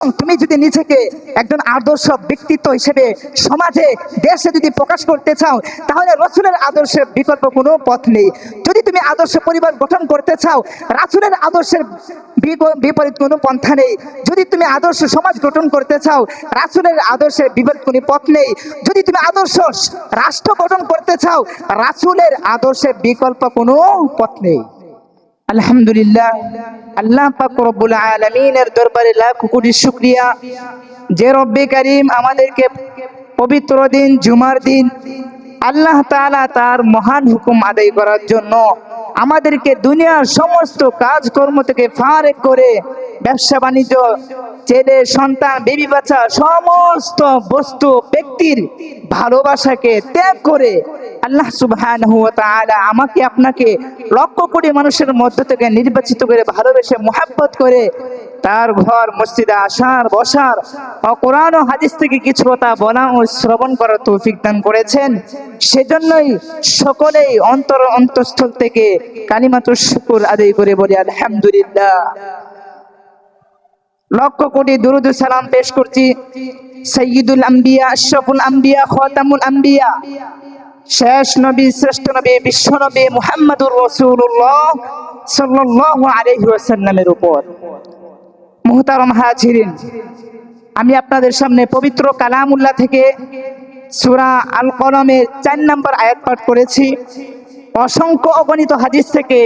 তুমি যদি নিজেকে একজন আদর্শ ব্যক্তিত্ব হিসেবে সমাজে দেশে যদি প্রকাশ করতে চাও, তাহলে রাসূলের আদর্শের বিকল্প কোনো পথ নেই। যদি তুমি আদর্শ পরিবার গঠন করতে চাও, রাসূলের আদর্শের বিপরীত কোনো পন্থা নেই। যদি তুমি আদর্শ সমাজ গঠন করতে চাও, রাসূলের আদর্শের বিপরীত কোনো পথ নেই। যদি তুমি আদর্শ রাষ্ট্র গঠন করতে চাও, রাসূলের আদর্শের বিকল্প কোনো পথ নেই। আলহামদুলিল্লাহ, আল্লাহ পাক রব্বুল আলামিনের দরবারে লাখ কোটি শুকরিয়া যে রব্বে কারীম আমাদেরকে পবিত্র দিন জুমার দিন আল্লাহ তাআলা তার মহান হুকুম আদায় করার জন্য আমাদেরকে দুনিয়ার সমস্ত কাজকর্ম থেকে ফারেক করে ব্যবসা বাণিজ্য, ছেলে সন্তান, বিবি বাচ্চা, সমস্ত বস্তু ব্যক্তির ভালোবাসাকে ত্যাগ করে আল্লাহ সুবহানাহু ওয়া তাআলা আমাকে আপনাকে লক্ষ কোটি মানুষের মধ্য থেকে নির্বাচিত করে ভালোবেসে মুহাব্বত করে তার ঘর মসজিদে আসার বসার ও কোরআন ও হাদিস থেকে কিছু কথা বলা ও শ্রবণ করার তৌফিক দান করেছেন। সেজন্যই সকলেই অন্তঃস্থল থেকে কালিমাতুশ শুকর আদায় করে বলি আলহামদুলিল্লাহ। লক্ষ কোটি দুরুদ ও সালাম পেশ করছি সাইয়্যিদুল আম্বিয়া, আশরাফুল আম্বিয়া, খাতামুল আম্বিয়া, শেষ নবী, শ্রেষ্ঠ নবী, বিশ্ব নবী মুহাম্মদুর রাসূলুল্লাহ সাল্লাল্লাহু আলাইহি ওয়াসাল্লামের উপর। মুহতারাম হাজিরিন, আমি আপনাদের সামনে পবিত্র কালামুল্লাহ থেকে সূরা আল কলমের 4 নম্বর আয়াত পাঠ করেছি। অসংখ্য অগণিত হাদিস থেকে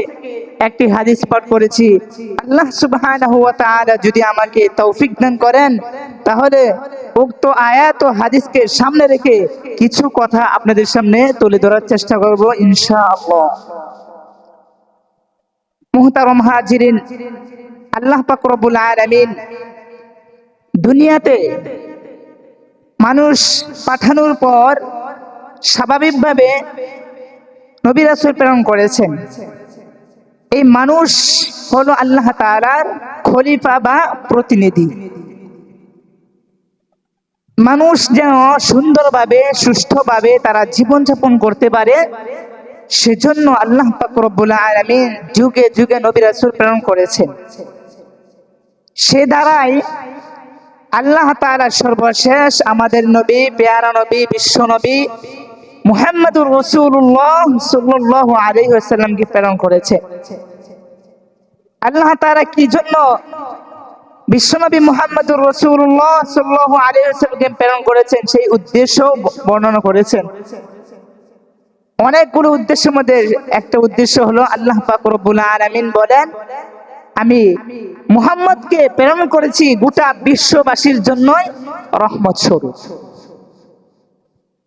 একটি হাদিস পাঠ করেছি। আল্লাহ সুবহানাহু ওয়া তাআলা যদি আমাকে তৌফিক দান করেন, তাহলে উক্ত আয়াত ও হাদিসকে সামনে রেখে কিছু কথা আপনাদের সামনে তুলে ধরার চেষ্টা করব ইনশাআল্লাহ। মুহতারাম হাজিরিন, আল্লাহ পাক রব্বুল আলামিন দুনিয়াতে মানুষ পাঠানোর পর স্বাভাবিকভাবে নবী রাসূল প্রেরণ করেছেন। এই মানুষ হলো আল্লাহ তাআলার খলিফা বা প্রতিনিধি। মানুষ যেন সুন্দরভাবে সুষ্ঠুভাবে তারা জীবনযাপন করতে পারে, সেজন্য আল্লাহ পাক রব্বুল আলামিন যুগে যুগে নবী রাসূল প্রেরণ করেছেন। সে দ্বারাই আল্লাহ তাআলা সর্বশেষ আমাদের নবী, পেয়ারা নবী, বিশ্ব নবী মুহাম্মদুর রাসূলুল্লাহ সাল্লাল্লাহু আলাইহি ওয়াসাল্লামকে প্রেরণ করেছে। আল্লাহ তাআলা কি জন্য বিশ্বনবী মুহাম্মদুর রাসূলুল্লাহ সাল্লাল্লাহু আলাইহি ওয়াসাল্লামকে প্রেরণ করেছেন সেই উদ্দেশ্য বর্ণনা করেছেন। অনেকগুলো উদ্দেশ্যের মধ্যে একটা উদ্দেশ্য হলো আল্লাহ পাক রব্বুল আলামিন বলেন, আমি মুহাম্মদকে প্রেরণ করেছি গোটা বিশ্ববাসীর জন্যই রহমত স্বরূপ।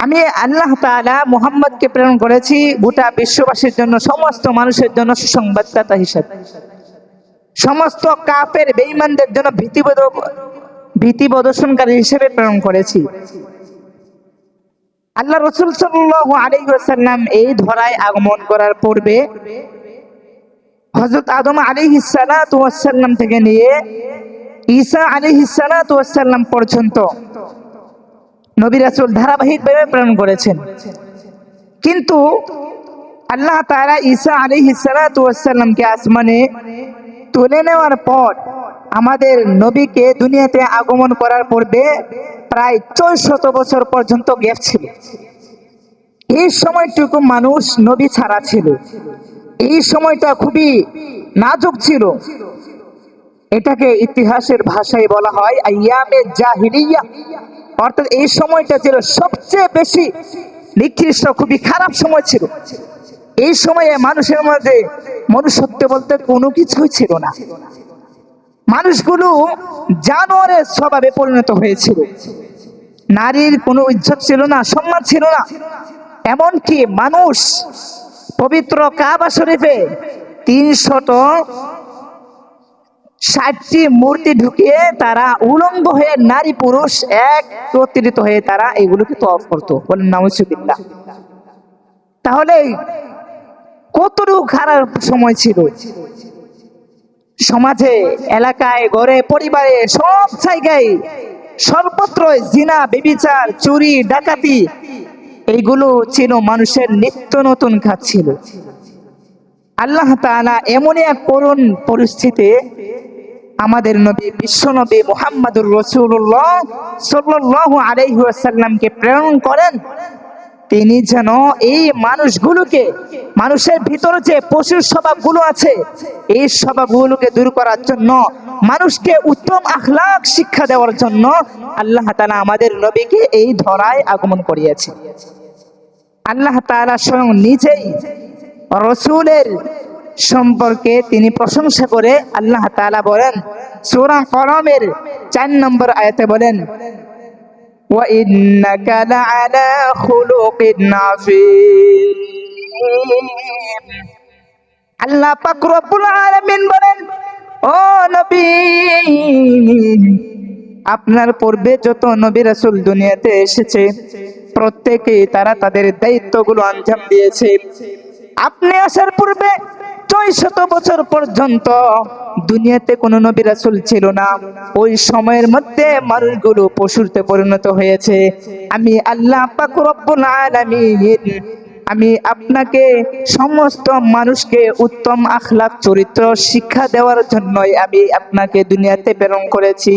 আমি আল্লাহ তাআলা মুহাম্মদকে প্রেরণ করেছি গোটা বিশ্ববাসীর জন্য, সমস্ত মানুষের জন্য সুসংবাদদাতা হিসেবে, সমস্ত কাফের বেঈমানদের জন্য ভীতি প্রদর্শনকারী হিসেবে প্রেরণ করেছি। আল্লাহ রাসূল সাল্লাল্লাহু আলাইহি ওয়াসাল্লাম এই ধরায় আগমন করার পূর্বে হযরত আদম আলাইহিস সালাতু ওয়াস সালাম থেকে নিয়ে ঈসা আলাইহিস সালাতু ওয়াস সালাম পর্যন্ত নবী রাসূল ধারাবাহিকভাবে প্রেরণ করেছেন। কিন্তু আল্লাহ তাআলা ঈসা আলাইহিস সালাতু ওয়াস সালামকে আসমানে তুলে নেওয়ার পর আমাদের নবীকে দুনিয়াতে আগমন করার পূর্বে প্রায় 400 বছর পর্যন্ত গ্যাপ ছিল। এই সময়টুকু মানুষ নবী ছাড়া ছিল। এই সময়টা খুবই নাজুক ছিল। এটাকে ইতিহাসের ভাষায় বলা হয় আইয়ামে জাহিলিয়া, অর্থাৎ এই সময়টা ছিল সবচেয়ে বেশি নিকৃষ্ট, খুবই খারাপ সময় ছিল। এই সময়ে মানুষের মধ্যে মনুষ্যত্ব বলতে কোনো কিছুই ছিল না। মানুষগুলো জানোয়ারের স্বভাবে পরিণত হয়েছিল। নারীর কোনো ইজ্জত ছিল না, সম্মান ছিল না। এমনকি মানুষ পবিত্র কাবা শরীফে 360টি মূর্তি ঢুকিয়ে তারা উলঙ্গ হয়ে নারী পুরুষ একত্রিত হয়ে তারা এগুলোকে তওয়াফ করতো। বলেন নাউজুবিল্লাহ। তাহলে কতটুকু খারাপ সময় ছিল। সমাজে, এলাকায়, ঘরে, পরিবারে, সব জায়গায় সর্বত্র জিনা, ব্যভিচার, চুরি, ডাকাতি এইগুলো ছিল মানুষের নিত্য নতুন কাজ ছিল। আল্লাহ তাআলা এমনই এক করুণ পরিস্থিতি আমাদের নবী বিশ্ব নবী মুহাম্মদুর রাসূলুল্লাহ সাল্লাল্লাহু আলাইহি ওয়াসাল্লামকে প্রেরণ করেন, তিনি যেন এই মানুষগুলোকে, মানুষের ভিতরে যে পশুর স্বভাবগুলো আছে এই স্বভাবগুলোকে দূর করার জন্য, মানুষকে উত্তম আখলাক শিক্ষা দেওয়ার জন্য আল্লাহ তাআলা আমাদের নবীকে এই ধরায় আগমন করিয়েছে। আল্লাহ তাআলা স্বয়ং নিজেই রাসূলের সম্পর্কে তিনি প্রশংসা করে আল্লাহ তাআলা বলেন সূরা কলমের 4 নম্বর আয়াতে বলেন, وَإِنَّكَ لَعَلَى خُلُقٍ عَظِيمٍ। আল্লাহ পাক রব্বুল আলামিন বলেন, ও নবী, আপনার পূর্বে যত নবী রাসূল দুনিয়াতে এসেছে প্রত্যেকেই তারা তাদের দায়িত্বগুলো আঞ্জাম দিয়েছে। আপনি আসার পূর্বে 600 বছর পর্যন্ত দুনিয়াতে কোনো নবী রাসূল ছিল না। ওই সময়ের মধ্যে মানুষগুলো পশুতে পরিণত হয়েছে। আমি আল্লাহ পাক রব্বুল আলামিন আমি আপনাকে সমস্ত মানুষকে উত্তম আখলাক চরিত্র শিক্ষা দেওয়ার জন্যই আমি আপনাকে দুনিয়াতে প্রেরণ করেছি।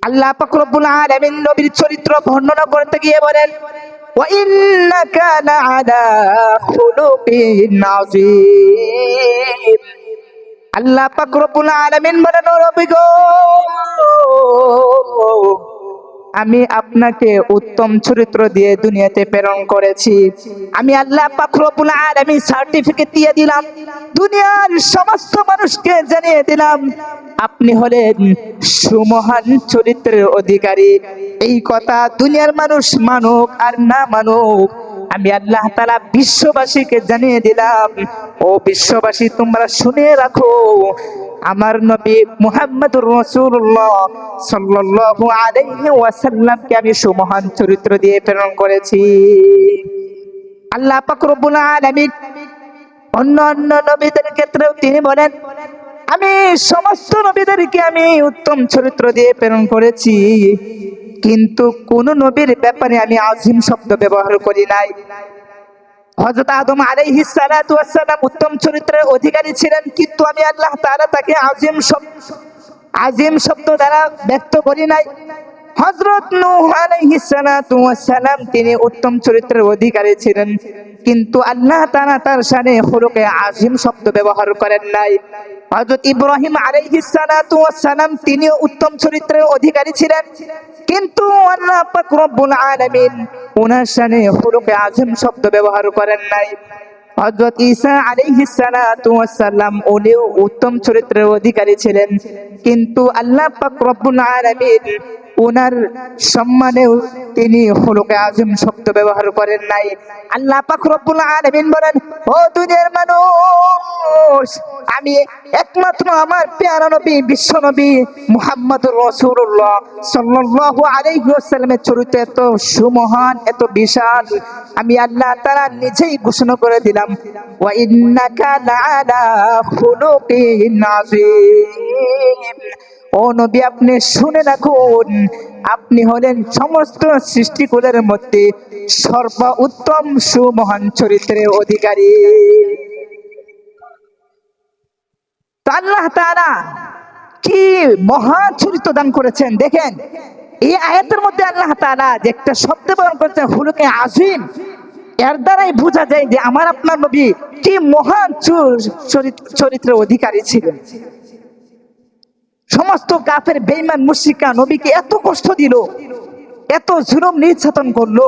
আল্লাহ পাক রব্বুল আলামিন নবীর চরিত্র বর্ণনা করতে গিয়ে বলেন, وَإِنَّكَ لَعَلَى خُلُقٍ عَظِيمٍ। আল্লাহ পাক রব্বুল আলামিন বলেন, ও নবী গো, আমি আপনাকে উত্তম চরিত্র দিয়ে দুনিয়াতে প্রেরণ করেছি। আমি আল্লাহ পাক রব্বুল আলামিন সার্টিফিকেট দিয়ে দিলাম, দুনিয়ার সমস্ত মানুষকে জানিয়ে দিলাম আপনি হলেন সুমহান চরিত্রের অধিকারী। এই কথা দুনিয়ার মানুষ মানুক আর না মানুক, আমি আল্লাহ তাআলা বিশ্ববাসীকে জানিয়ে দিলাম, ও বিশ্ববাসী তোমরা শুনে রাখো, আমার নবী মুহাম্মদুর রাসূলুল্লাহ সাল্লাল্লাহু আলাইহি ওয়াসাল্লামকে আমি সুমহান চরিত্র দিয়ে প্রেরণ করেছি। আল্লাহ পাক রব্বুল আলামিন অন্য নবীদের ক্ষেত্রেও তিনি বলেন, আমি সমস্ত নবীদেরকে আমি উত্তম চরিত্র দিয়ে প্রেরণ করেছি, কিন্তু কোন নবীর ব্যাপারে আমি আজিম শব্দ ব্যবহার করি নাই। হযরত আদম আলাইহিস সালাতু ওয়াস সালাম উত্তম চরিত্রের অধিকারী ছিলেন, কিন্তু আমি আল্লাহ তাআলা তাকে আজিম শব্দ দ্বারা ব্যক্ত করি নাই। হযরত নূহ আলাইহিস সালাতু ওয়াস সালাম তিনি উত্তম চরিত্রের অধিকারী ছিলেন, কিন্তু আল্লাহ তাআলা তার শানে খুলুকে আজিম শব্দ ব্যবহার করেন নাই। হযরত ইব্রাহিম আলাইহিস সালাতু ওয়াস সালাম তিনি উত্তম চরিত্রের অধিকারী ছিলেন, কিন্তু আল্লাহ পাক রব্বুল আলামিন ওনার শানে খুলুকে আজিম শব্দ ব্যবহার করেন নাই। হযরত ঈসা আলাইহিস সালাতু ওয়াস সালাম উনিও উত্তম চরিত্রের অধিকারী ছিলেন, কিন্তু আল্লাহ পাক রব্বুল আলামিন ওনার সম্মানেও তিনি খুলুকে আযম শব্দ ব্যবহার করেন নাই। আল্লাহ পাক রব্বুল আলামিন বলেন, ও দুনিয়ার মানুষ, আমি একমাত্র আমার প্যারা নবী বিশ্ব নবী মুহাম্মদুর রাসূলুল্লাহ সাল্লাল্লাহু আলাইহি ওয়াসাল্লামের চরিত্র এত সুমহান, এত বিশাল, আমি আল্লাহ তাআলা নিজেই ঘোষণা করে দিলাম, ওয়া ইন্নাকা লাআলা খুলুকিন আযীম। ও নবী, আপনি শুনে রাখুন, আপনি হলেন সমস্ত সৃষ্টিকুলের মধ্যে সর্বোত্তম সুমহান চরিত্রের অধিকারী। আল্লাহ তাআলা কি মহা চরিত্র দান করেছেন দেখেন। এই আয়াতের মধ্যে আল্লাহ তাআলা যে একটা শব্দ ব্যবহার করেছেন খুলুকে আযীম, এর দ্বারাই বোঝা যায় যে আমার আপনার নবী কি মহান চরিত্রের অধিকারী ছিলেন। সমস্ত কাফের বেঈমান মুশরিকরা নবীকে এত কষ্ট দিল, এত জুলুম নির্যাতন করলো,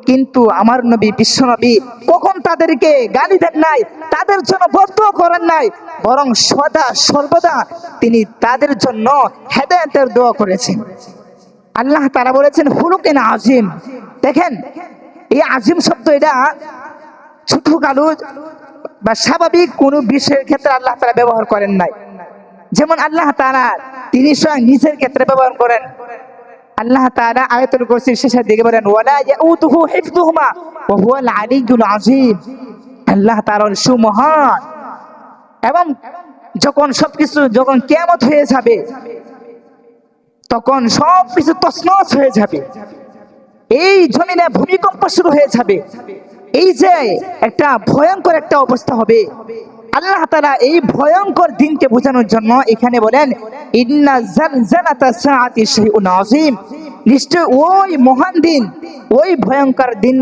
কিন্তু আমার নবী বিশ্ব নবী কখন তাদেরকে গালি দেন নাই, তাদের জন্য বদদুয়া করেন নাই, বরং সদা সর্বদা তিনি তাদের জন্য হেদায়েতের দোয়া করেছেন। আল্লাহ তাআলা বলেছেন খুলুকিন আযীম। দেখেন, এই আযীম শব্দ এটা ছোট কালু বা স্বাভাবিক কোনো বিষয়ের ক্ষেত্রে আল্লাহ তাআলা ব্যবহার করেন নাই। যেমন আল্লাহ তাআলা তিনি স্বয়ং নিজের ক্ষেত্রে ব্যবহার করেন। আল্লাহ তাআলা আয়াতুল কুরসির শেষের দিকে বলেন, ওয়ালা ইয়াউতুহু হিফযুহুমা ওয়া হুয়াল আলিয়্যুল আযীম। আল্লাহ তাআলা সুমহান, এবং যখন কিয়ামত হয়ে যাবে তখন সবকিছু তছনছ হয়ে যাবে, এই জমিনে ভূমিকম্প শুরু হয়ে যাবে, এই যে একটা ভয়ঙ্কর একটা অবস্থা হবে, আল্লাহ তাআলা এই ভয়ঙ্কর দিনকে বোঝানোর জন্য এখানে বলেন ইন্না জালজালাতা সাআতি শাইউন আযীম, নিশ্চয় ওই মহান দিন, ওই ভয়ঙ্কর দিন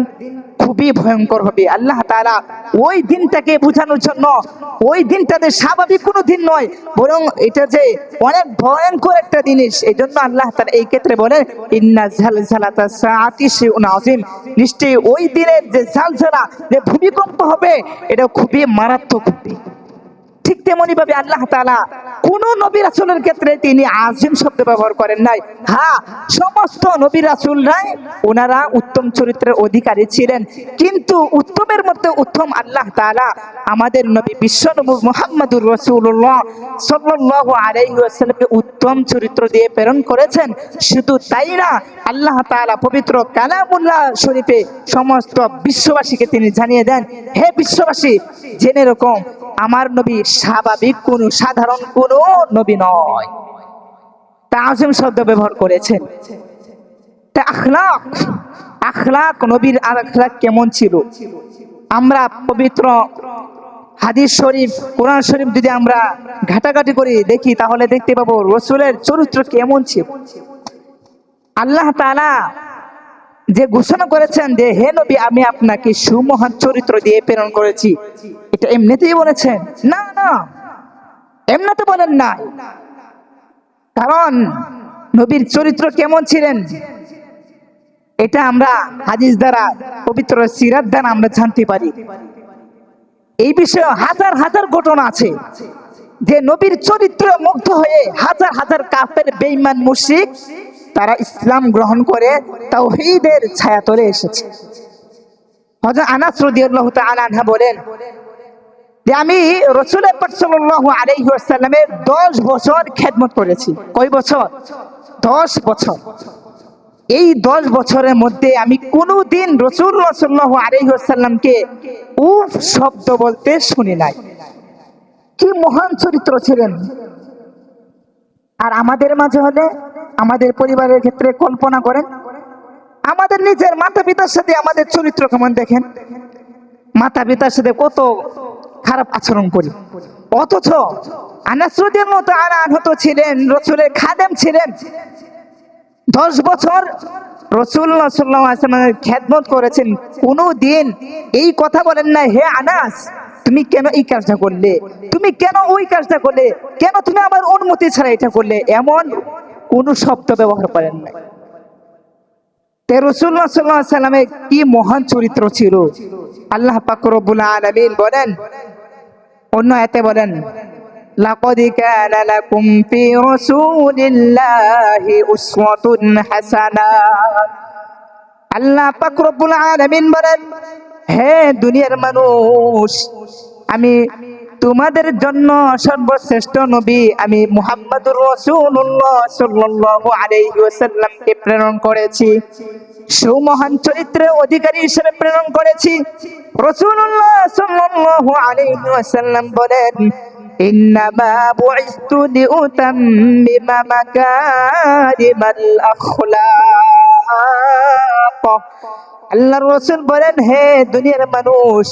খুবই ভয়ঙ্কর হবে। আল্লাহ তাআলা ওই দিনটাকে বোঝানোর জন্য, ওই দিনটাতে স্বাভাবিক কোনো দিন নয়, বরং এটা যে অনেক ভয়ঙ্কর একটা জিনিস, এই জন্য আল্লাহ তাআলা এই ক্ষেত্রে বলেন ইন্না জালজালাতা সাআতি শাইউন আযীম, নিশ্চয়ই ওই দিনের যে জালজালা, যে ভূমিকম্প হবে, এটা খুবই মারাত্মক হবে। ঠিক তেমনি ভাবে আল্লাহ তাআলা কোন নবী রাসূলের ক্ষেত্রে তিনি আজিম শব্দ ব্যবহার করেন নাই। হ্যাঁ, সমস্ত নবী রাসূলরাই ওনারা উত্তম চরিত্রের অধিকারী ছিলেন, কিন্তু উত্তমের মধ্যে উত্তম আল্লাহ তাআলা আমাদের নবী বিশ্বনবী মুহাম্মদুর রাসূলুল্লাহ সাল্লাল্লাহু আলাইহি ওয়াসাল্লামকে উত্তম চরিত্র দিয়ে প্রেরণ করেছেন। শুধু তাই না, আল্লাহ তাআলা পবিত্র কালামুল্লাহ শরীফে সমস্ত বিশ্ববাসীকে তিনি জানিয়ে দেন, হে বিশ্ববাসী, জেনে রাখো আমার নবী স্বাভাবিক কোন সাধারণ কোন নবী নয়। তাজিম শব্দ ব্যবহার করেছেন। তা আখলাক নবীর আখলাক কেমন ছিল? আমরা পবিত্র হাদিস শরীফ, কোরআন শরীফ যদি আমরা ঘাটাঘাটি করি দেখি, তাহলে দেখতে পাবো রাসূলের চরিত্র কেমন ছিল। আল্লাহ তাআলা যে ঘোষণা করেছেন যে হে নবী, আমি আপনাকে সুমহান চরিত্র দিয়ে প্রেরণ করেছি, এটা এমনিতেই বলেছেন? না না, এমনিতে বলেন না। কারণ নবীর চরিত্র কেমন ছিলেন এটা আমরা হাদিস দ্বারা, পবিত্র সিরাত দ্বারা আমরা জানতে পারি। এই বিষয়ে হাজার হাজার ঘটনা আছে যে নবীর চরিত্র মুগ্ধ হয়ে হাজার হাজার কাফের বেঈমান মুশরিক তারা ইসলাম গ্রহণ করে তাওহীদের ছায়াতলে এসেছে। হযরত আনাস রাদিয়াল্লাহু তাআলা আনহু বলেন যে আমি রাসূল পাক সাল্লাল্লাহু আলাইহি ওয়াসাল্লামের 10 বছর খেদমত করেছি। কয় বছর? 10 বছর। এই 10 বছরের মধ্যে আমি কোনোদিন রাসূলুল্লাহ সাল্লাল্লাহু আলাইহি ওয়াসাল্লামকে উফ শব্দ বলতে শুনি নাই। কি মহান চরিত্র ছিলেন! আর আমাদের মাঝে হলে, আমাদের পরিবারের ক্ষেত্রে কল্পনা করেন, আমাদের নিজের মাতা পিতার সাথে আমাদের চরিত্র কেমন দেখেন। মাতা পিতার সাথে কত খারাপ আচরণ করি, অথচ আনাস রাদিয়াল্লাহু তাআলা আনহু ছিলেন রাসূলের খাদেম ছিলেন। 10 বছর রাসূলুল্লাহ সাল্লাল্লাহু আলাইহি ওয়াসাল্লামের খেদমত করেছেন, কোনদিন এই কথা বলেন না হে আনাস তুমি কেন এই কাজটা করলে, তুমি কেন ওই কাজটা করলে, কেন তুমি আমার অনুমতি ছাড়া এটা করলে, এমন কোন শব্দ ব্যবহার করেন না। তে রাসূলুল্লাহ সাল্লাল্লাহু আলাইহি ওয়াসাল্লামের কি মহান চরিত্র ছিল! আল্লাহ পাক রব্বুল আলামিন বলেন, অন্য আয়াতে বলেন লাকাদ কানা লাকুম ফি রাসূলিল্লাহি উসওয়াতুন হাসানাহ। আল্লাহ পাক রব্বুল আলামিন বলেন, হে দুনিয়ার মানুষ, আমি তোমাদের জন্য সর্বশ্রেষ্ঠ নবী আমি মুহাম্মদুর রাসূলুল্লাহ সাল্লাল্লাহু আলাইহি ওয়াসাল্লামকে প্রেরণ করেছি, সুমহান চরিত্রের অধিকারী হিসেবে প্রেরণ করেছি। রাসূলুল্লাহ সাল্লাল্লাহু আলাইহি ওয়াসাল্লাম বলেন, ইন্নামা বুইসতু লিউতাম্মিমা মাকারিমাল আখলাক। আল্লাহর রাসূল বলেন, হে দুনিয়ার মানুষ,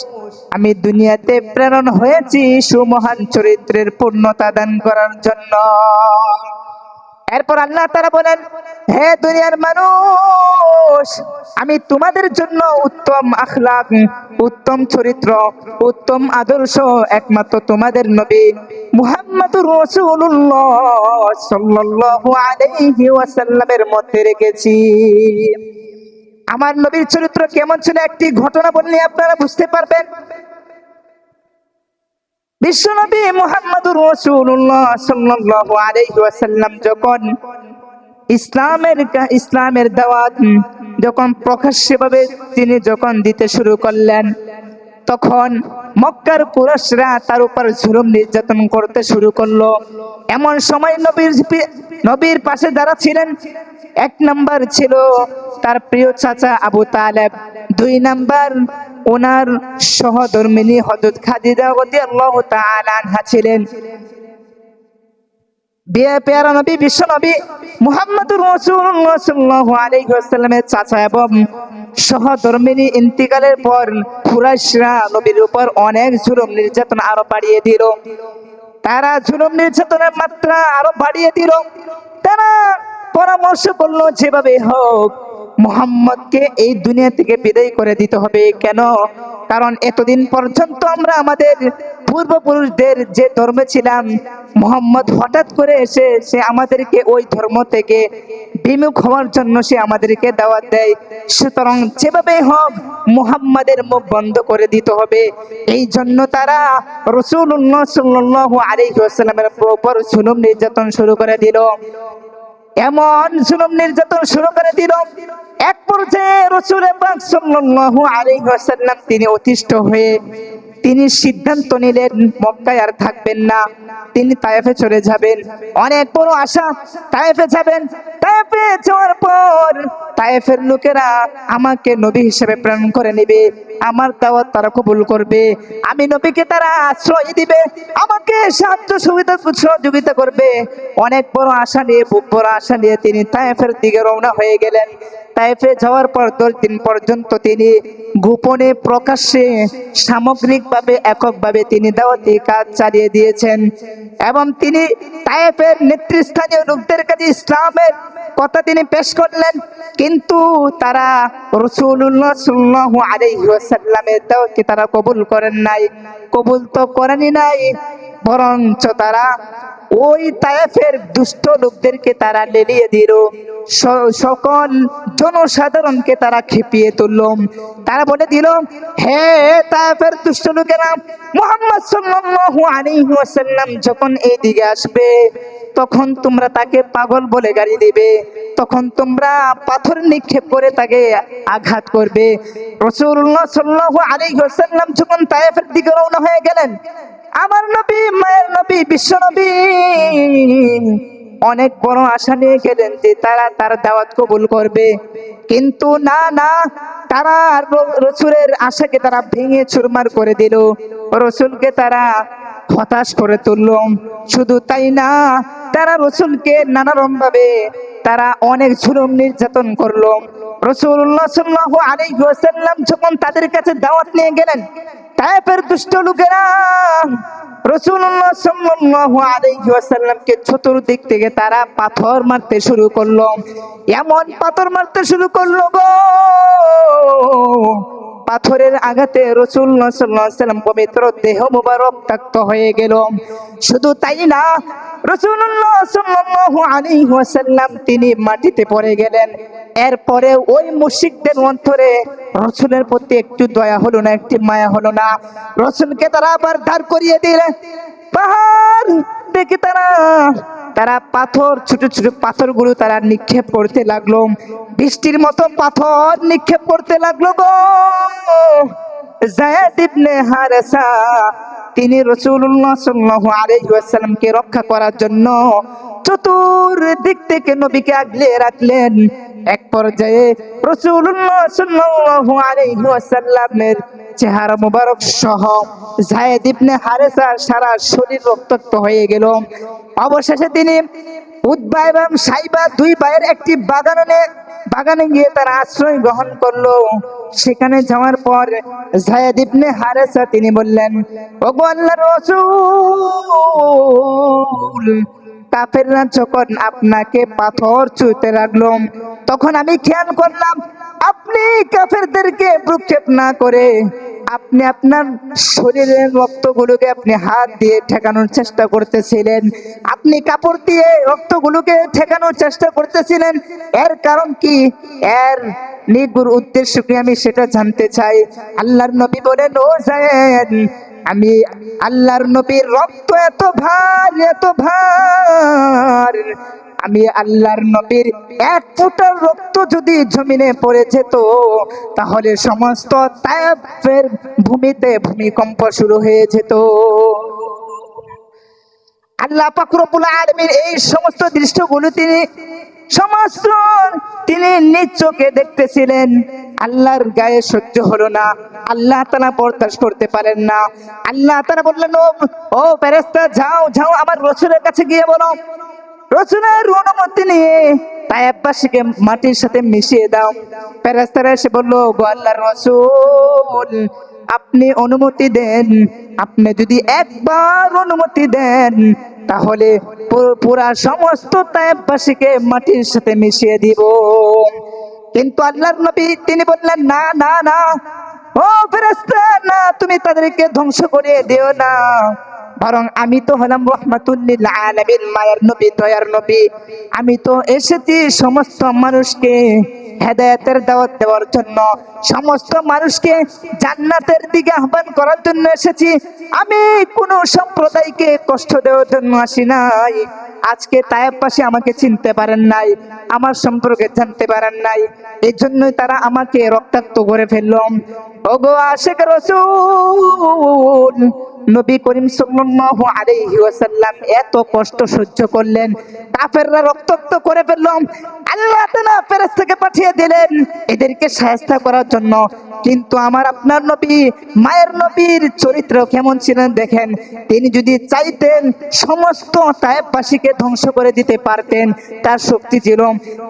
আমি দুনিয়াতে প্রেরণ হয়েছি সুমহান চরিত্রের পূর্ণতা দান করার জন্য। এরপর আল্লাহ তাআলা বলেন, হে দুনিয়ার মানুষ, আমি তোমাদের জন্য উত্তম আখলাক, উত্তম চরিত্র, উত্তম আদর্শ একমাত্র তোমাদের নবী মুহাম্মদুর রাসূলুল্লাহ সাল্লাল্লাহু আলাইহি ওয়াসাল্লামের মধ্যে রেখেছি। আমার নবীর চরিত্র কেমন ছিল একটি ঘটনা বললে আপনারা বুঝতে পারবেন। বিশ্বনবী মুহাম্মদুর রাসূলুল্লাহ সাল্লাল্লাহু আলাইহি ওয়াসাল্লাম যখন ইসলামের দাওয়াত যখন প্রকাশ্যভাবে তিনি যখন দিতে শুরু করলেন, তখন মক্কার কুরাইশরা তার উপর জুলুম নির্যাতন করতে শুরু করলো। এমন সময় নবীর পাশে যারা ছিলেন, 1 নাম্বার ছিল তার প্রিয় চাচা আবু তালেব, 2 নাম্বার ওনার সহধর্মিনী হযরত খাদিজা রাদিয়াল্লাহু তাআলা আনহা ছিলেন। পেয়ারা নবী বিশ্ব নবী মুহাম্মদুর রাসূলুল্লাহ সাল্লাল্লাহু আলাইহি ওয়াসাল্লামের চাচা এবং সহধর্মিণী ইন্তিকালের পর কুরাইশরা নবীর উপর অনেক জুলুম নির্যাতন আরো বাড়িয়ে দিল। তারা জুলুম নির্যাতনের মাত্রা আরো বাড়িয়ে দিল। তারা পরামর্শ করলো যেভাবে হোক মুহাম্মদকে এই দুনিয়া থেকে বিদায় করে দিতে হবে। কেন? কারণ এতদিন পর্যন্ত আমরা আমাদের পূর্বপুরুষদের যে ধর্মে ছিলাম, মুহাম্মদ হঠাৎ করে এসে সে আমাদেরকে ওই ধর্ম থেকে বিমুখ হওয়ার জন্য সে আমাদেরকে দাওয়াত দেয়। সুতরাং যেভাবে হোক মুহাম্মাদের মুখ বন্ধ করে দিতে হবে। এই জন্য তারা রাসূলুল্লাহ সাল্লাল্লাহু আলাইহি ওয়াসাল্লামের উপর জুলুম নির্যাতন শুরু করে দিল। এমন জুলুম নির্যাতন শুরু করে দিল, এক পর্যায়ে রাসূল পাক সাল্লাল্লাহু আলাইহি ওয়াসাল্লাম তিনি অতিষ্ঠ হয়ে তিনি সিদ্ধান্ত নিলেন মক্কায় আর থাকবেন না, তিনি তায়েফে চলে যাবেন। অনেক বড় আশা, তায়েফে যাবেন। তায়েফে যাওয়ার পর তায়েফের লোকেরা আমাকে নবী হিসেবে প্রেরণ করে নেবে, আমার দাওয়াত তারা কবুল করবে, আমি নবীকে তারা আশ্রয় দিবে, আমাকে সাহায্য সহযোগিতা করবে। অনেক বড় আশা নিয়ে, বুক বড় আশা নিয়ে তিনি তায়েফের দিকে রওনা হয়ে গেলেন। তায়েফে যাওয়ার পর 10 দিন পর্যন্ত তিনি গোপনে প্রকাশ্যে সামগ্রিকভাবে এককভাবে তিনি দাওয়াতি কাজ চালিয়ে দিয়েছেন এবং তিনি তায়েফের নেতৃস্থানীয় লোকদের কাছে ইসলামের কথা তিনি পেশ করলেন। কিন্তু তারা রাসূলুল্লাহ সাল্লাল্লাহু আলাইহি ওয়াসাল্লামের দাওয়াতকে তারা কবুল করেন নাই। কবুল তো করেনই নাই, বরঞ্চ তারা ওই তায়েফের দুষ্ট লোকদেরকে তারা লেলিয়ে দিল, সকল জনসাধারণকে তারা খেপিয়ে তুলল। তারা বলে দিল, হে তায়েফের দুষ্ট লোকেরা, মুহাম্মদ সাল্লাল্লাহু আলাইহি ওয়াসাল্লাম যখন এই দিকে আসবে তখন তোমরা তাকে পাগল বলে গালি দিবে, তখন তোমরা পাথর নিক্ষেপ করে তাকে আঘাত করবে। রাসূলুল্লাহ সাল্লাল্লাহু আলাইহি ওয়াসাল্লাম যখন তায়েফের দিকে রওনা হয়ে গেলেন, আমার নবী, মায়ের নবী, বিশ্ব নবী অনেক বড় আশা নিয়ে গেলেন যে তারা তার দাওয়াত কবুল করবে। কিন্তু না না, তারা রাসূলের আশাকে তারা ভেঙে চুরমার করে দিল, রাসূলকে তারা হতাশ করে তুলল। শুধু তাই না, তারা রাসূলকে নানারকম ভাবে তারা অনেক জুলুম নির্যাতন করলো। রাসূলুল্লাহ সাল্লাল্লাহু আলাইহি ওয়াসাল্লাম যখন তাদের কাছে দাওয়াত নিয়ে গেলেন, তায়েফের দুষ্ট লোকেরা রাসূলুল্লাহ সাল্লাল্লাহু আলাইহি ওয়াসাল্লামকে চতুর্দিক থেকে তারা পাথর মারতে শুরু করলো। এমন পাথর মারতে শুরু করলো গো, পাথরের আঘাতে রাসূলুল্লাহ সাল্লাল্লাহু আলাইহি ওয়াসাল্লাম পবিত্র দেহ মুবারক রক্তাক্ত হয়ে গেল। শুধু তাই না, রাসূলুল্লাহ সাল্লাল্লাহু আলাইহি ওয়াসাল্লাম তিনি মাটিতে পড়ে গেলেন। এরপরে ওই মুশরিকদের অন্তরে রাসূলের প্রতি একটু দয়া হলো না, একটি মায়া হলো না। রাসূলকে তারা আবার দাঁড় করিয়ে দিলেন। পাহাড় দেখে তারা পাথর, ছোট ছোট পাথরগুলো তারা নিক্ষেপ করতে লাগলো, বৃষ্টির মতো পাথর নিক্ষেপ করতে লাগলো গো। যায়েদ ইবনে হারেসা তিনি রাসূলুল্লাহ সাল্লাল্লাহু আলাইহি ওয়াসাল্লামকে রক্ষা করার জন্য চতুর্দিক থেকে নবীকে আগলে রাখলেন। এক পর্যায়ে রাসূলুল্লাহ সাল্লাল্লাহু আলাইহি ওয়াসাল্লামের চেহারা মুবারক সহ যায়েদ ইবনে হারেসার সারা শরীর রক্তাক্ত হয়ে গেল। অবশেষে তিনি উতবা এবং সাইবা দুই ভাইয়ের একটি বাগানে গিয়ে তারা আশ্রয় গ্রহণ করলো। সেখানে যাওয়ার পর যায়েদ ইবনে হারেসা তিনি বললেন, ওগো আল্লাহর রাসূল, কাফেররা যখন আপনাকে পাথর ছুঁতে লাগলো তখন আমি খেয়াল করলাম আপনি কাফেরদেরকে ভ্রুক্ষেপ না করে আপনি আপনার শরীরের রক্তগুলোকে আপনি হাত দিয়ে ঠেকানোর চেষ্টা করতেছিলেন, আপনি কাপড় দিয়ে রক্তগুলোকে ঠেকানোর চেষ্টা করতেছিলেন। এর কারণ কি? এর নিগুর উদ্দেশ্য কি? আমি সেটা জানতে চাই। আল্লাহর নবী বলেন, ও যায়েদ, আমি আল্লাহর নবীর রক্ত এত ভার, এত ভার, আমি আল্লাহর নবীর এক ফোঁটার রক্ত যদি জমিনে পড়ে যেত তাহলে সমস্ত তায়েফের ভূমিতে ভূমিকম্প শুরু হয়ে যেত। আল্লাহ পাক রব্বুল আলামিন এই সমস্ত দৃশ্যগুলো তিনি নিজ চোখে দেখতেছিলেন। আল্লাহর গায়ে সহ্য হলো না, আল্লাহ তাআলা বরদাশত করতে পারেন না। আল্লাহ তাআলা বললেন, ও ফেরেশতা, যাও যাও আমার রাসূলের কাছে গিয়ে বলো রাসূলের অনুমতি নিয়ে তায়েফবাসীকে মাটির সাথে মিশিয়ে দাও। ফেরেশতারা এসে বলল, গো আল্লাহর রাসূল, আপনি অনুমতি দেন, আপনি যদি একবার অনুমতি দেন তাহলে পুরা সমস্ত তায়েফবাসীকে মাটির সাথে মিশিয়ে দিব। কিন্তু আল্লাহর নবী তিনি বললেন, না না না, ও ফেরেশতা, না, তুমি তাদেরকে ধ্বংস করে দিও না, বরং আমি তো হলাম রাহমাতুল লিল আলামিন, মায়ের নবী, দয়ার নবী। আমি তো এসেছি সমস্ত মানুষকে হেদায়েতের দাওয়াত দেওয়ার জন্য, সমস্ত মানুষকে জান্নাতের দিকে আহ্বান করার জন্য এসেছি। আমি কোনো সম্প্রদায়কে কষ্ট দেওয়ার জন্য আসি নাই। আজকে তায়েফবাসী আমাকে চিনতে পারেন নাই, আমার সম্পর্কে জানতে পারেন নাই, এই জন্যই তারা আমাকে রক্তাক্ত করে ফেলল। ওগো আশিক রাসূল, নবী করিম সাল্লাল্লাহু আলাইহি ওয়াসাল্লাম এত কষ্ট সহ্য করলেন, কাফেররা রক্তাক্ত করে ফেলল। আল্লাহ তাআলা ফেরেশতাকে পাঠিয়ে দিলেন এদেরকে শায়েস্তা করার জন্য। কিন্তু আমার আপনার নবী, মায়ের নবীর চরিত্র কেমন ছিলেন দেখেন। তিনি যদি চাইতেন সমস্ত তায়েফবাসীকে ধ্বংস করে দিতে পারতেন, তার শক্তি ছিল,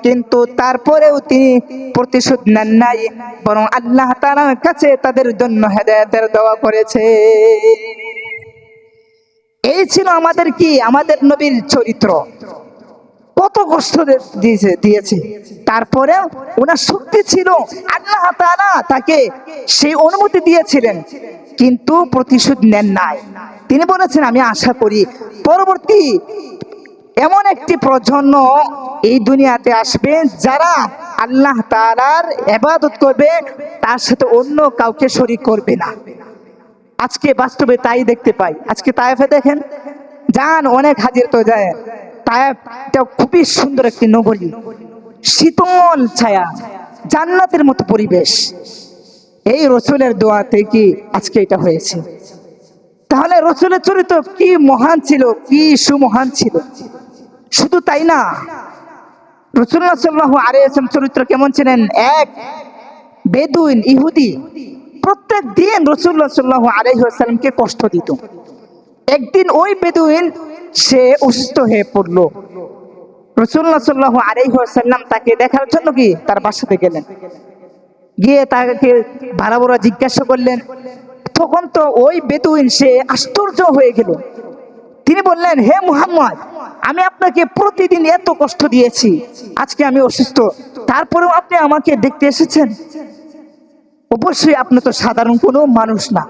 কিন্তু তারপরেও তিনি প্রতিশোধ নেন নাই, বরং আল্লাহ তাআলার কাছে তাদের জন্য হেদায়েতের দোয়া করেছে। এই ছিল আমাদের কি, আমাদের নবীর চরিত্র। কত কষ্ট দিয়েছে, তারপরে ওনার শক্তি ছিল, আল্লাহ তাআলা তাকে সেই অনুমতি দিয়েছিলেন, কিন্তু প্রতিশোধ নেন নাই। তিনি বলেছেন, আমি আশা করি পরবর্তী এমন একটি প্রজন্ম এই দুনিয়াতে আসবে যারা আল্লাহ তাআলার ইবাদত করবে, তার সাথে অন্য কাউকে শরীক করবে না। আজকে বাস্তবে তাই দেখতে পাই। আজকে তায়েফে দেখেন, যান অনেক হাজির তো যায়, তায়েফটা খুবই সুন্দর একটি নগরী, শীতল ছায়া, জান্নাতের মতো পরিবেশ। এই রাসূলের দোয়াতে কি আজকে এটা হয়েছে। তাহলে রাসূলের চরিত্র কি মহান ছিল, কি সুমহান ছিল। শুধু তাই না, রাসূলুল্লাহ সাল্লাল্লাহু আলাইহি ওয়াসাল্লাম চরিত্র কেমন ছিলেন। এক বেদুইন ইহুদি প্রত্যেক দিন রাসূলুল্লাহ সাল্লাল্লাহু আলাইহি ওয়াসাল্লামকে কষ্ট দিত। একদিন ওই বেদুইন সে অসুস্থ হয়ে পড়ল। রাসূলুল্লাহ সাল্লাল্লাহু আলাইহি ওয়াসাল্লাম তাকে দেখার জন্য কি তার বাসাতে গেলেন, গিয়ে তাকে ভাড়া জিজ্ঞাসা করলেন। তখন তো ওই বেদুইন সে আশ্চর্য হয়ে গেল। তিনি বললেন, হে মুহাম্মদ, আমি আপনাকে প্রতিদিন এত কষ্ট দিয়েছি, আজকে আমি অসুস্থ, তারপরেও আপনি আমাকে দেখতে এসেছেন। অবশ্যই আপনি তো সাধারণ কোনো মানুষ না,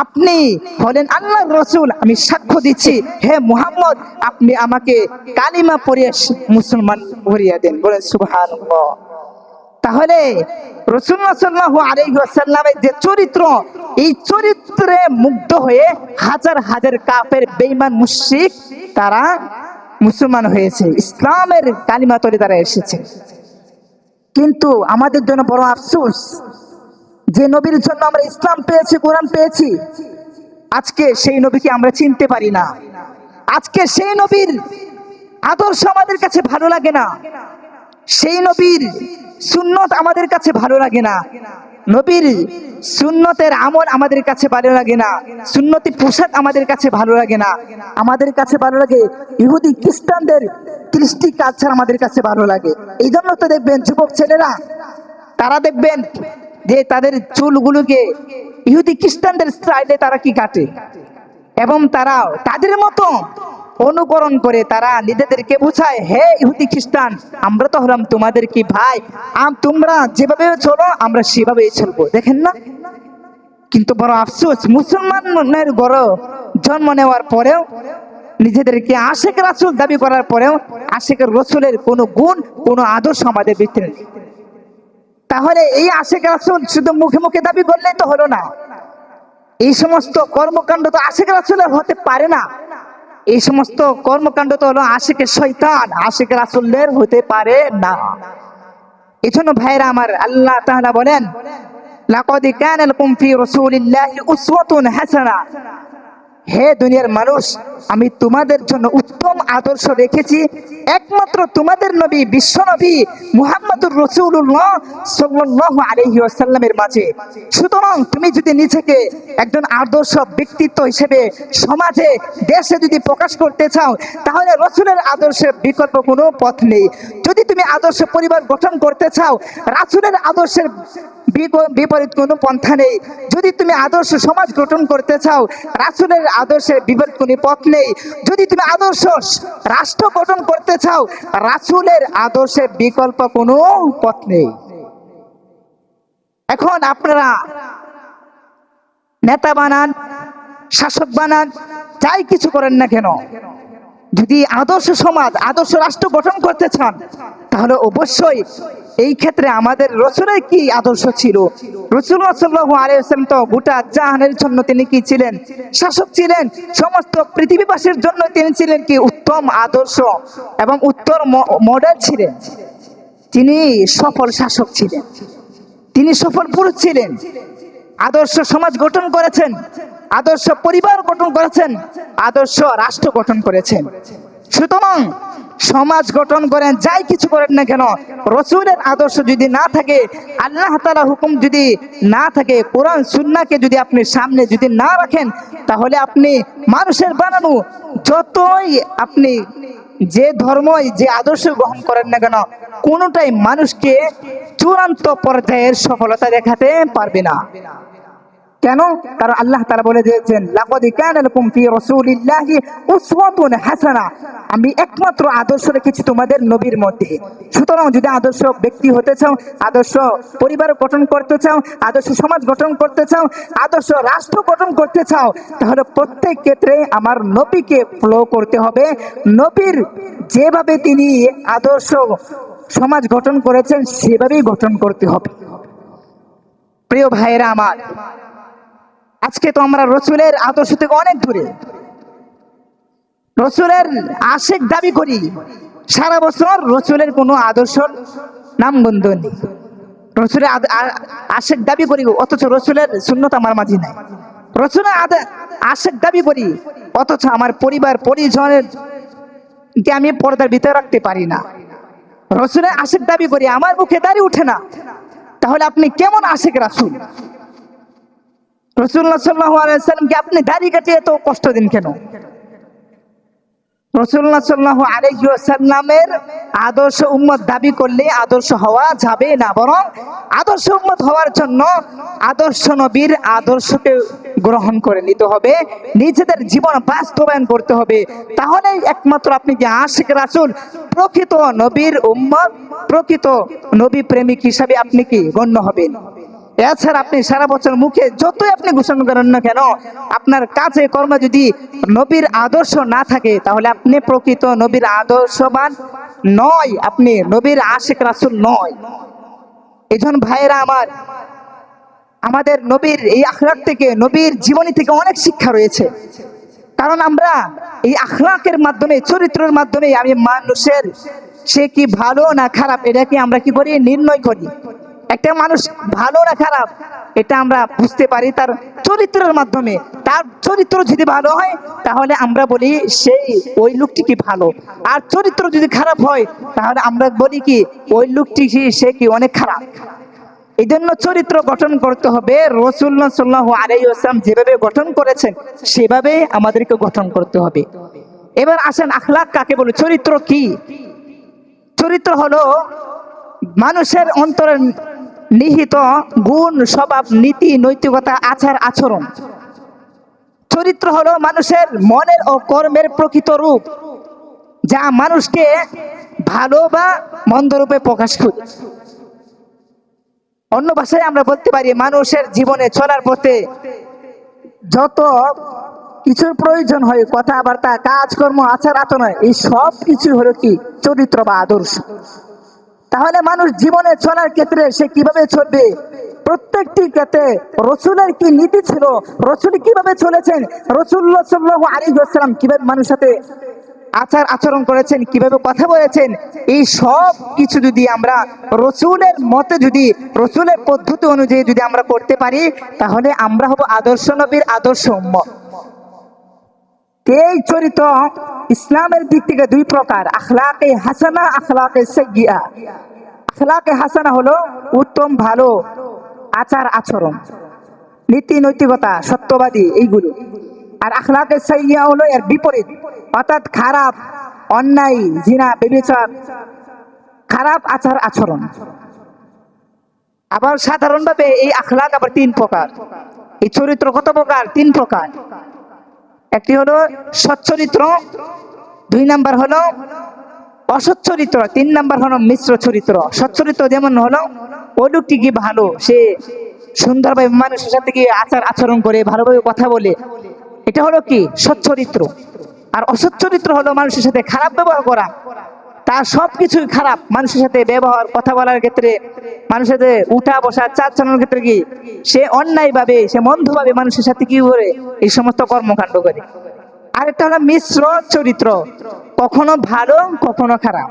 আপনি হলেন আল্লাহর রাসূল। আমি সাক্ষ্য দিচ্ছি, হে মুহাম্মদ, আপনি আমাকে কালিমা পড়িয়ে মুসলমান করিয়ে দেন। বলেন সুবহানাল্লাহ। তাহলে রাসূলুল্লাহ সাল্লাল্লাহু আলাইহি ওয়াসাল্লামের যে চরিত্র, এই চরিত্রে মুগ্ধ হয়ে হাজার হাজার কাফের বেঈমান মুশরিক তারা মুসলমান হয়েছে, ইসলামের কালিমা তরে তারা এসেছে। কিন্তু আমাদের জন্য বড় আফসোস, যে নবীর জন্য আমরা ইসলাম পেয়েছি, কোরআন পেয়েছি, আজকে সেই নবীকে আমরা চিনতে পারি না। আজকে সেই নবীর আদর্শ আমাদের কাছে ভালো লাগে না, সেই নবীর সুন্নত আমাদের কাছে ভালো লাগে না, নবীর সুন্নতের আমল আমাদের কাছে ভালো লাগে না, সুন্নতি পোশাক আমাদের কাছে ভালো লাগে না। আমাদের কাছে ভালো লাগে ইহুদি খ্রিস্টানদের কৃষ্টি কালচার, আমাদের কাছে ভালো লাগে। এই জন্য তো দেখবেন যুবক ছেলেরা, তারা দেখবেন যে তাদের চুলগুলোকে ইহুদি খ্রিস্টানদের স্টাইলে তারা কি কাটে, এবং তারা তাদের মতো অনুকরণ করে তারা নিজেদেরকে বোঝায়, হে ইহুদি খ্রিস্টান, আমরা তো হলাম তোমাদের কি ভাই, তোমরা যেভাবে চলো আমরা সেভাবেই চলবো। দেখেন না, কিন্তু বড় আফসোস, মুসলমানের ঘরে জন্ম নেওয়ার পরেও, নিজেদেরকে আশিক রাসূল দাবি করার পরেও আশিক রাসূলের কোনো গুণ, কোনো আদর্শ আমাদের ভিতরে নেই। তাহলে এই আশিক রাসূল শুধু মুখে মুখে দাবি করলেই তো হলো না, এই সমস্ত কর্মকাণ্ড তো আশিক রাসূলের হতে পারে না। এই সমস্ত কর্মকাণ্ড তো হলো আশিকের শয়তান, আশিক রাসূলের হতে পারে না। এজন্য ভাইরা আমার, আল্লাহ তাআলা বলেন, লাকাদ কানা লাকুম ফি রাসূলিল্লাহি উসওয়াতুন হাসানাহ, হে দুনিয়ার মানুষ, আমি তোমাদের জন্য উত্তম আদর্শ রেখেছি একমাত্র তোমাদের নবী বিশ্ব নবী মুহাম্মদুর রাসূলুল্লাহ সাল্লাল্লাহু আলাইহি ওয়াসাল্লামের মাঝে। সুতরাং তুমি যদি নিজেকে একজন আদর্শ ব্যক্তিত্ব হিসেবে সমাজে দেশে যদি প্রকাশ করতে চাও, তাহলে রাসূলের আদর্শের বিকল্প কোনো পথ নেই। যদি তুমি আদর্শ পরিবার গঠন করতে চাও, রাসূলের আদর্শের বিপরীত কোনো পন্থা নেই। যদি তুমি আদর্শ সমাজ গঠন করতে চাও, রাসূলের আদর্শের বিপরীত কোনো পথ নেই। যদি তুমি আদর্শ রাষ্ট্র গঠন করতে চাও, রাসূলের আদর্শের বিকল্প কোনো পথ নেই। এখন আপনারা নেতা বানান, শাসক বানান, যাই কিছু করেন না কেন, যদি আদর্শ সমাজ আদর্শ রাষ্ট্র গঠন করতে চান, তাহলে অবশ্যই এই ক্ষেত্রে আমাদের রাসূলের কি আদর্শ ছিল। রাসূলুল্লাহ সাল্লাল্লাহু আলাইহি ওয়াসাল্লাম তো গোটা জাহানের জন্য তিনি কি ছিলেন? শাসক ছিলেন। সমস্ত পৃথিবীবাসীর জন্য তিনি ছিলেন কি উত্তম আদর্শ এবং উত্তম মডেল ছিলেন। তিনি সফল শাসক ছিলেন, তিনি সফল পুরুষ ছিলেন। আদর্শ সমাজ গঠন করেছেন, আদর্শ পরিবার গঠন করেছেন, আদর্শ রাষ্ট্র গঠন করেছেন। সুতরাং সমাজ গঠন করেন, যাই কিছু করেন না কেন, রাসূলের আদর্শ যদি না থাকে, আল্লাহ তাআলা হুকুম যদি না থাকে, কোরআন সুন্নাহকে যদি আপনি সামনে যদি না রাখেন, তাহলে আপনি মানুষের বানানো যতই আপনি যে ধর্মই যে আদর্শ গ্রহণ করেন না কেন, কোনোটাই মানুষকে চূড়ান্ত পর্যায়ের সফলতা দেখাতে পারবে না। কেন? কারণ আল্লাহ তাআলা বলে দিয়েছেন, লাকাদ কানা লাকুম ফি রাসূলিল্লাহি উসওয়াতুন হাসানাহ, আমি একমাত্র আদর্শ রেখেছি তোমাদের নবীর মধ্যে। সুতরাং যদি আদর্শ ব্যক্তি হতে চাও, আদর্শ পরিবার গঠন করতে চাও, আদর্শ সমাজ গঠন করতে চাও, আদর্শ রাষ্ট্র গঠন করতে চাও, তাহলে প্রত্যেক ক্ষেত্রে আমার নবীকে ফলো করতে হবে। নবীর যেভাবে তিনি আদর্শ সমাজ গঠন করেছেন সেভাবেই গঠন করতে হবে। প্রিয় ভাইয়েরা আমার, আজকে তো আমরা রাসূলের আদর্শ থেকে অনেক দূরে, রাসূলের আশিক দাবি করি, সারা বছর রাসূলের কোনো আদর্শ নাম গন্ধ নেই। রাসূলের আশিক দাবি করি, অথচ রাসূলের সুন্নাত আমার মাঝে নাই। রাসূলের আশিক দাবি করি, অথচ আমার পরিবার পরিজনের কে আমি পর্দার ভিতরে রাখতে পারি না। রাসূলের আশিক দাবি করি, আমার মুখে দাড়ি উঠে না। তাহলে আপনি কেমন আশিক রাসূল? রাসূলুল্লাহ সাল্লাল্লাহু আলাইহি ওয়াসাল্লামকে আপনি দাড়ি কাটিয়ে এত কষ্ট দিন কেন? রাসূলুল্লাহ সাল্লাল্লাহু আলাইহি ওয়াসাল্লামের আদর্শ উম্মত দাবি করলে আদর্শ হওয়া যাবে না, বরং আদর্শ উম্মত হওয়ার জন্য আদর্শ নবীর আদর্শকে গ্রহণ করে নিতে হবে, নিজেদের জীবন বাস্তবায়ন করতে হবে। তাহলে একমাত্র আপনি যে আশিক রাসূল, প্রকৃত নবীর উম্মত, প্রকৃত নবী প্রেমিক হিসাবে আপনি কি গণ্য হবেন। এছাড়া আপনি সারা বছর মুখে যতই আপনি ঘোষণা করেন না কেন, আপনার কাজে কর্মে যদি নবীর আদর্শ না থাকে, তাহলে আপনি প্রকৃত নবীর আদর্শবান নয়, আপনি নবীর আশিক রাসূল নয়। এজন ভাইয়েরা আমার, আমাদের নবীর এই আখলাক থেকে, নবীর জীবনী থেকে অনেক শিক্ষা রয়েছে। কারণ আমরা এই আখলাকের মাধ্যমে, চরিত্রের মাধ্যমে আমি মানুষের সে কি ভালো না খারাপ এটাকে আমরা কি করি নির্ণয় করি। একটা মানুষ ভালো না খারাপ এটা আমরা বুঝতে পারি তার চরিত্রের মাধ্যমে। তার চরিত্র যদি ভালো হয় তাহলে আমরা বলি সেই ওই লোকটি কি ভালো, আর চরিত্র যদি খারাপ হয় তাহলে আমরা বলি কি ওই লোকটি সে কি অনেক খারাপ। এই জন্য চরিত্র গঠন করতে হবে, রাসূলুল্লাহ সাল্লাল্লাহু আলাইহি ওয়াসাল্লাম যেভাবে গঠন করেছেন সেভাবে আমাদেরকে গঠন করতে হবে। এবার আসেন আখলাক কাকে বলে, চরিত্র কি? চরিত্র হলো মানুষের অন্তরে নিহিত গুণ, স্বভাব, নীতি, নৈতিকতা, আচার আচরণ। চরিত্র হলো মানুষের মনের ও কর্মের প্রকৃত রূপ, যা মানুষকে ভালো বা মন্দ রূপে প্রকাশ করে। অন্য ভাষায় আমরা বলতে পারি মানুষের জীবনে চলার পথে যত কিছুর প্রয়োজন হয়, কথাবার্তা, কাজকর্ম, আচার আচরণ, এই সব কিছু হলো কি চরিত্র বা আদর্শ। তাহলে মানুষ জীবনে চলার ক্ষেত্রে সে কিভাবে চলবে, প্রত্যেকটি ক্ষেত্রে রাসূলের কি নীতি ছিল, রাসূল কিভাবে চলেছেন, রাসূলুল্লাহ সাল্লাল্লাহু আলাইহি ওয়াসাল্লাম কিভাবে মানুষের সাথে আচার আচরণ করেছেন, কিভাবে কথা বলেছেন, এই সব কিছু যদি আমরা রাসূলের মতে, যদি রাসূলের পদ্ধতি অনুযায়ী যদি আমরা করতে পারি, তাহলে আমরা হব আদর্শ নবীর আদর্শ উম্মত। এই চরিত্র ইসলামের দিক থেকে দুই প্রকার, আখলাকে হাসানা, আখলাকে সাইয়্যিআ। আখলাকে হাসানা হলো উত্তম ভালো আচার আচরণ, নীতি নৈতিকতা, সত্যবাদী, এইগুলো। আর আখলাকে সাইয়্যিআ হলো এর বিপরীত, অর্থাৎ খারাপ, অন্যায়, জিনা, ব্যভিচার, খারাপ আচার আচরণ। আবার সাধারণভাবে এই আখলাক আবার তিন প্রকার। এই চরিত্র কত প্রকার? তিন প্রকার। একটি হলো সচ্চরিত্র, দুই নাম্বার হলো অসৎ চরিত্র, তিন নাম্বার হলো মিশ্র চরিত্র। সচ্চরিত্র যেমন হলো ওই লোকটি কি ভালো, সে সুন্দরভাবে মানুষের সাথে কি আচার আচরণ করে, ভালোভাবে কথা বলে, এটা হলো কি সচ্চরিত্র। আর অসৎ চরিত্র হলো মানুষের সাথে খারাপ ব্যবহার করা, তার সবকিছুই খারাপ, মানুষের সাথে ব্যবহার, কথা বলার ক্ষেত্রে, মানুষের সাথে উঠা বসা, চাল চালানোর ক্ষেত্রে কি সে অন্যায় ভাবে, সে মন্দভাবে মানুষের সাথে কি করে এই সমস্ত কর্মকাণ্ড করে। আরেকটা হলো মিশ্র চরিত্র, কখনো ভালো কখনো খারাপ।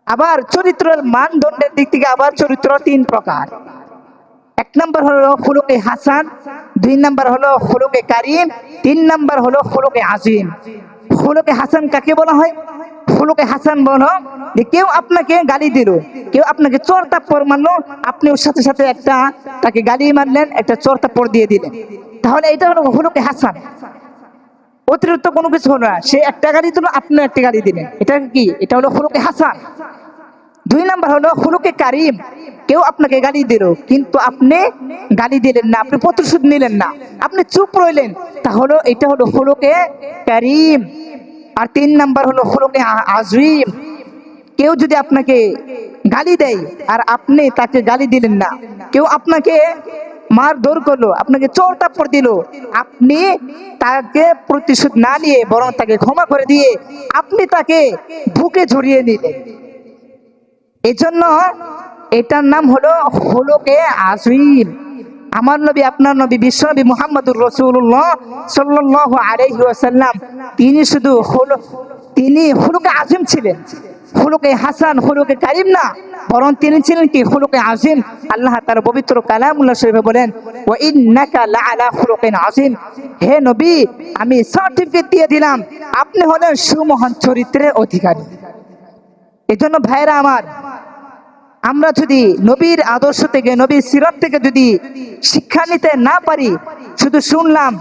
আবার চরিত্রের মানদণ্ডের দিক থেকে আবার চরিত্র তিন প্রকার। এক নাম্বার হলো খুলুকে হাসান, দুই নাম্বার হলো খুলুকে কারিম, তিন নাম্বার হলো খুলুকে আজিম। খুলুকে হাসান কাকে বলা হয়? খুলুকে হাসান বলো যে কেউ আপনাকে গালি দিল, কেউ আপনাকে চোর থাপ্পড় মারলো, আপনি ওর সাথে সাথে একটা তাকে গালি মারলেন, একটা চোর থাপ্পড় দিয়ে দিলেন, তাহলে এটা হলো খুলুকে হাসান। অতিরিক্ত কোনো কিছু হলো না, সে একটা গালি দিল, আপনি একটা গালি দিলেন, এটা কি? এটা হলো খুলুকে হাসান। দুই নাম্বার হলো খুলুকে কারিম, কেউ আপনাকে গালি দিল কিন্তু আপনি গালি দিলেন না, আপনি প্রতিশোধ নিলেন না, আপনি চুপ রইলেন, তাহলে এটা হলো খুলুকে কারিম। আর তিন নাম্বার হলো খুলুকে আজিম, কেউ যদি আপনাকে গালি দেয় আর আপনি তাকে গালি দিলেন না, কেউ আপনাকে মারধর করলো, আপনাকে চোর থাপ্পড় দিল, আপনি তাকে প্রতিশোধ না নিয়ে বরং তাকে ক্ষমা করে দিয়ে আপনি তাকে বুকে জড়িয়ে নিলেন, এজন্য এটার নাম হলো খুলুকে আজিম। আমার নবী, আপনার নবী, বিশ্বনবী মুহাম্মদুর রাসূলুল্লাহ সাল্লাল্লাহু আলাইহি ওয়াসাল্লাম, তিনি খুলুকে আজিম ছিলেন, খুলুকে হাসান, খুলুকে কারিম না, বরং তিনি ছিলেন কি খুলুকে আজিম। আল্লাহ তাআলা পবিত্র কালামুল্লাহ শরীফে বলেন, ওয়া ইন্নাকা লাআলা খুলুকিন আজিম, হে নবী আমি সার্টিফিকেট দিয়ে দিলাম, আপনি হলেন সুমহান চরিত্রের অধিকারী। এজন্য ভাইরা আমার, আমরা যদি নবীর আদর্শ থেকে, নবীর সিরাত থেকে যদি শিক্ষা নিতে না পারি, শুধু শুনলাম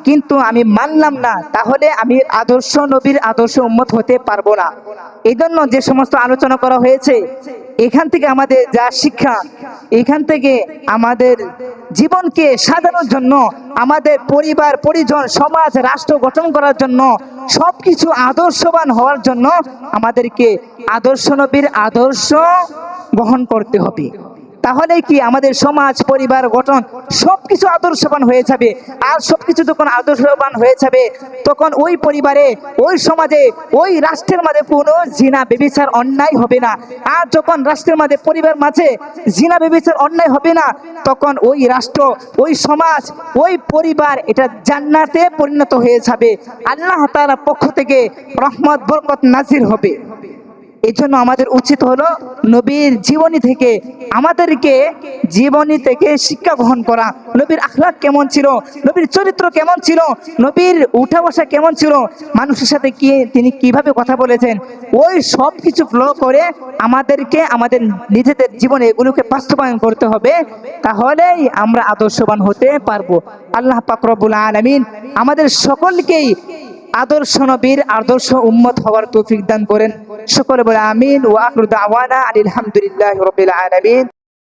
কিন্তু আমি মানলাম না, তাহলে আমি আদর্শ, নবীর আদর্শ উম্মত হতে পারবো না। এই জন্য যে সমস্ত আলোচনা করা হয়েছে, এখান থেকে আমাদের যা শিক্ষা, এখান থেকে আমাদের জীবনকে সাজানোর জন্য, আমাদের পরিবার, পরিজন, সমাজ, রাষ্ট্র গঠন করার জন্য, সবকিছু আদর্শবান হওয়ার জন্য আমাদেরকে আদর্শ নবীর আদর্শ গ্রহণ করতে হবে। তাহলে কি আমাদের সমাজ, পরিবার গঠন সবকিছু আদর্শবান হয়ে যাবে। আর সবকিছু যখন আদর্শবান হয়ে যাবে, তখন ওই পরিবারে, ওই সমাজে, ওই রাষ্ট্রের মাঝে কোনো জিনা ব্যভিচার অন্যায় হবে না। আর যখন রাষ্ট্রের মাঝে, পরিবার মাঝে জিনা ব্যভিচার অন্যায় হবে না, তখন ওই রাষ্ট্র, ওই সমাজ, ওই পরিবার এটা জান্নাতে পরিণত হয়ে যাবে। আল্লাহ তাআলার পক্ষ থেকে রহমত বরকত নাজির হবে। এই জন্য আমাদের উচিত হলো নবীর জীবনী থেকে, আমাদেরকে জীবনী থেকে শিক্ষা গ্রহণ করা। নবীর আখলাক কেমন ছিল, নবীর চরিত্র কেমন ছিল, নবীর উঠা বসা কেমন ছিল, মানুষের সাথে কি তিনি কিভাবে কথা বলেছেন, ওই সব কিছু ফলো করে আমাদেরকে আমাদের নিজেদের জীবনে এগুলোকে বাস্তবায়ন করতে হবে, তাহলেই আমরা আদর্শবান হতে পারবো। আল্লাহ পাক রব্বুল আলামিন আমাদের সকলকেই আদর্শ নবীর আদর্শ উম্মত হওয়ার তৌফিক দান করেন। সকলে বলে আমিন। ওয়া আখিরু দাওয়ানা আলহামদুলিল্লাহি রাব্বিল আলামিন।